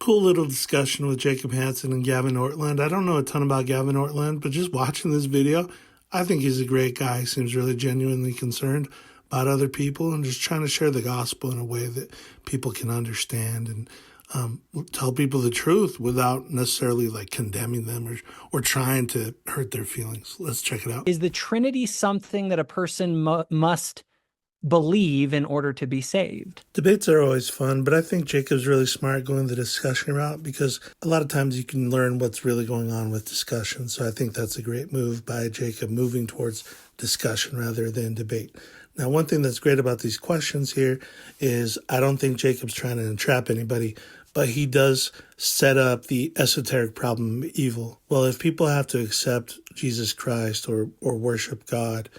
Cool little discussion with Jacob Hansen and Gavin Ortlund. I don't know a ton about Gavin Ortlund, but just watching this video, I think he's a great guy. He seems really genuinely concerned about other people and just trying to share the gospel in a way that people can understand and tell people the truth without necessarily like condemning them or trying to hurt their feelings. Let's check it out. Is the Trinity something that a person must believe in order to be saved? Debates are always fun, but I think Jacob's really smart going the discussion route because a lot of times you can learn what's really going on with discussion. So I think that's a great move by Jacob, moving towards discussion rather than debate. Now, one thing that's great about these questions here is I don't think Jacob's trying to entrap anybody, but he does set up the esoteric problem of evil. Well, if people have to accept Jesus Christ or worship God,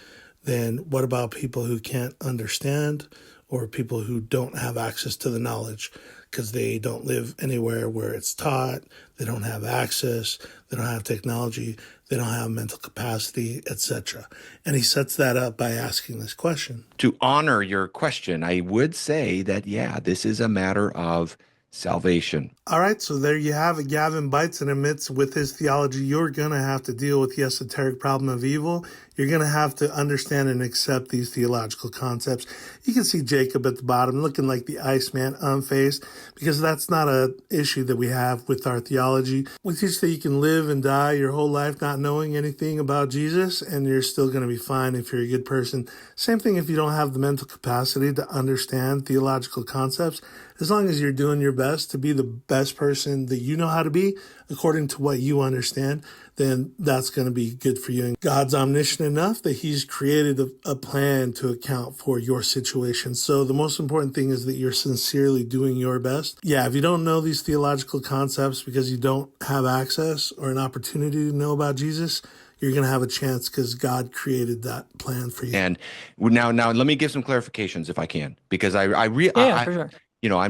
then what about people who can't understand or people who don't have access to the knowledge because they don't live anywhere where it's taught, they don't have access, they don't have technology, they don't have mental capacity, etc. And he sets that up by asking this question. To honor your question, I would say that, yeah, this is a matter of salvation. All right, so there you have it. Gavin bites and admits with his theology, you're going to have to deal with the esoteric problem of evil. You're going to have to understand and accept these theological concepts. You can see Jacob at the bottom looking like the Iceman, unfazed, because that's not an issue that we have with our theology. We teach that you can live and die your whole life not knowing anything about Jesus, and you're still going to be fine if you're a good person. Same thing if you don't have the mental capacity to understand theological concepts. As long as you're doing your best to be the best person that you know how to be, according to what you understand, then that's going to be good for you. And God's omniscient enough that he's created a plan to account for your situation. So the most important thing is that you're sincerely doing your best. Yeah, if you don't know these theological concepts because you don't have access or an opportunity to know about Jesus, you're going to have a chance because God created that plan for you. And now let me give some clarifications if I can, because For sure. You know,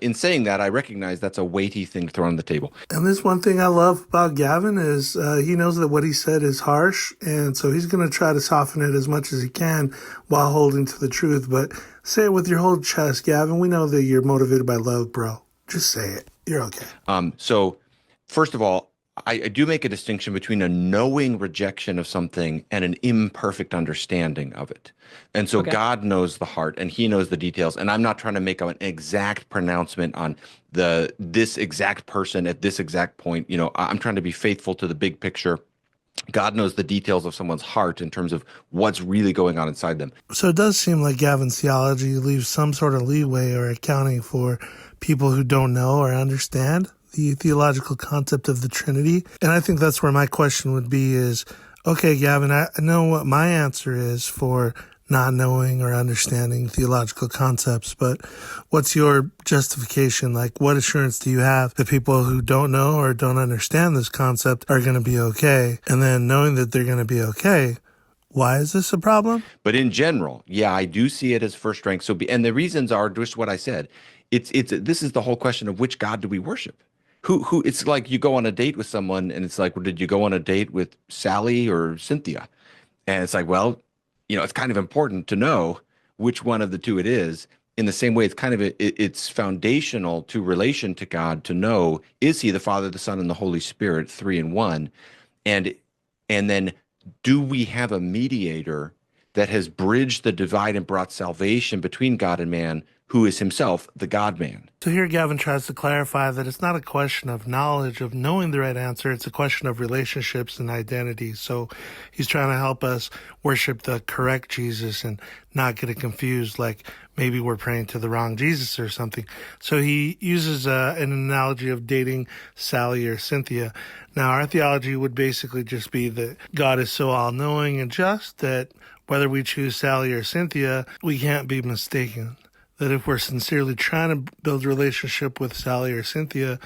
in saying that, I recognize that's a weighty thing to throw on the table. And this one thing I love about Gavin is he knows that what he said is harsh, and so he's going to try to soften it as much as he can while holding to the truth. But say it with your whole chest, Gavin. We know that you're motivated by love, bro. Just say it. You're okay. So first of all, I do make a distinction between a knowing rejection of something and an imperfect understanding of it. And so God knows the heart and he knows the details. And I'm not trying to make an exact pronouncement on this exact person at this exact point. You know, I'm trying to be faithful to the big picture. God knows the details of someone's heart in terms of what's really going on inside them. So it does seem like Gavin's theology leaves some sort of leeway or accounting for people who don't know or understand the theological concept of the Trinity. And I think that's where my question would be is, okay, Gavin, I know what my answer is for not knowing or understanding theological concepts, but what's your justification? Like, what assurance do you have that people who don't know or don't understand this concept are going to be okay? And then knowing that they're going to be okay, why is this a problem? But in general, yeah, I do see it as first rank. And the reasons are just what I said. This is the whole question of which God do we worship? Who it's like you go on a date with someone and it's like, well, did you go on a date with Sally or Cynthia? And it's like, well, you know, it's kind of important to know which one of the two it is. In the same way, it's kind of it's foundational to relation to God to know, is he the Father, the Son, and the Holy Spirit, three in one? And then do we have a mediator that has bridged the divide and brought salvation between God and man, who is himself the God-man? So here Gavin tries to clarify that it's not a question of knowledge, of knowing the right answer. It's a question of relationships and identity. So he's trying to help us worship the correct Jesus and not get it confused, like maybe we're praying to the wrong Jesus or something. So he uses an analogy of dating Sally or Cynthia. Now, our theology would basically just be that God is so all-knowing and just that whether we choose Sally or Cynthia, we can't be mistaken. That if we're sincerely trying to build a relationship with Sally or Cynthia,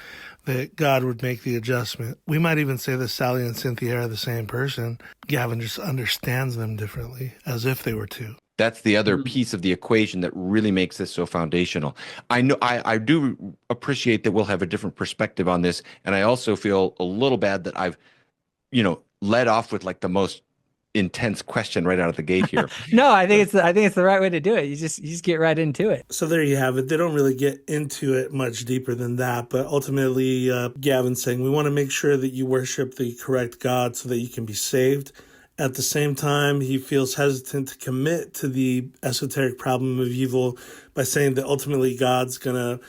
that God would make the adjustment. We might even say that Sally and Cynthia are the same person. Gavin just understands them differently, as if they were two. That's the other piece of the equation that really makes this so foundational. I know I do appreciate that we'll have a different perspective on this, and I also feel a little bad that I've, led off with like the most intense question right out of the gate here. No, I think it's the right way to do it. You just get right into it. So there you have it. They don't really get into it much deeper than that, but ultimately, Gavin's saying we want to make sure that you worship the correct God so that you can be saved. At the same time, he feels hesitant to commit to the esoteric problem of evil by saying that ultimately God's gonna,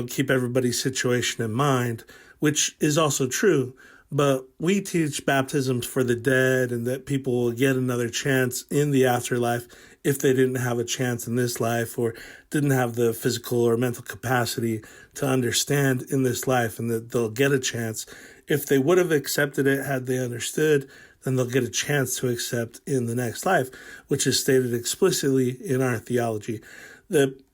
keep everybody's situation in mind, which is also true. But we teach baptisms for the dead and that people will get another chance in the afterlife if they didn't have a chance in this life or didn't have the physical or mental capacity to understand in this life, and that they'll get a chance. If they would have accepted it had they understood, then they'll get a chance to accept in the next life, which is stated explicitly in our theology.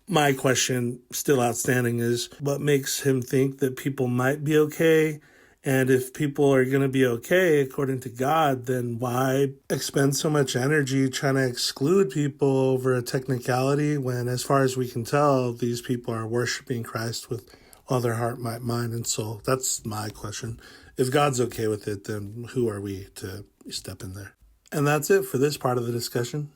My question still outstanding is what makes him think that people might be okay? And if people are going to be okay according to God, then why expend so much energy trying to exclude people over a technicality when, as far as we can tell, these people are worshiping Christ with all their heart, might, mind, and soul? That's my question. If God's okay with it, then who are we to step in there? And that's it for this part of the discussion.